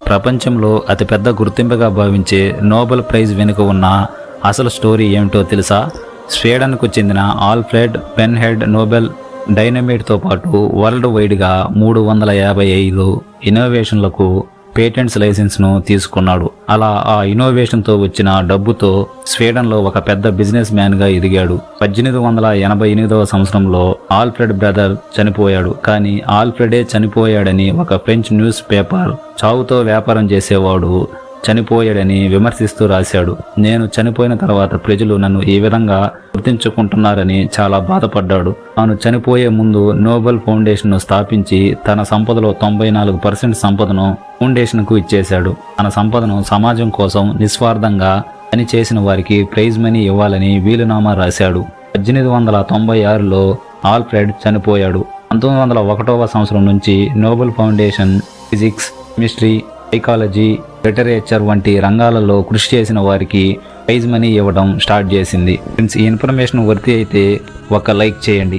ప్రపంచంలో అతిపెద్ద గుర్తింపుగా భావించే నోబెల్ ప్రైజ్ వెనుక ఉన్న అసలు స్టోరీ ఏమిటో తెలుసా? స్వీడన్కు చెందిన ఆల్ఫ్రెడ్ పెన్హెడ్ నోబెల్ డైనమైట్తో పాటు వరల్డ్ వైడ్గా 355 ఇన్నోవేషన్లకు పేటెంట్స్ లైసెన్స్ను తీసుకున్నాడు. అలా ఆ ఇన్నోవేషన్తో వచ్చిన డబ్బుతో స్వీడన్లో ఒక పెద్ద బిజినెస్ మ్యాన్గా ఎదిగాడు. 1888వ సంవత్సరంలో ఆల్ఫ్రెడ్ బ్రదర్ చనిపోయాడు. కానీ ఆల్ఫ్రెడే చనిపోయాడని ఒక ఫ్రెంచ్ న్యూస్ పేపర్ చావుతో వ్యాపారం చేసేవాడు చనిపోయాడని విమర్శిస్తూ రాశాడు. నేను చనిపోయిన తర్వాత ప్రజలు నన్ను ఈ విధంగా గుర్తించుకుంటున్నారని చాలా బాధపడ్డాడు. తాను చనిపోయే ముందు నోబెల్ ఫౌండేషన్ను స్థాపించి తన సంపదలో 94% సంపదను ఫౌండేషన్కు ఇచ్చేశాడు. తన సంపదను సమాజం కోసం నిస్వార్థంగా పనిచేసిన వారికి ప్రైజ్ మనీ ఇవ్వాలని వీలునామా రాశాడు. 1896లో ఆల్ఫ్రెడ్ చనిపోయాడు. 1901వ సంవత్సరం నుంచి Nobel foundation physics, chemistry, psychology, literature వంటి రంగాలలో కృషి చేసిన వారికి ప్రైజ్ మనీ ఇవ్వడం స్టార్ట్ చేసింది. ఫ్రెండ్స్, ఈ ఇన్ఫర్మేషన్ వర్తి అయితే ఒక లైక్ చేయండి.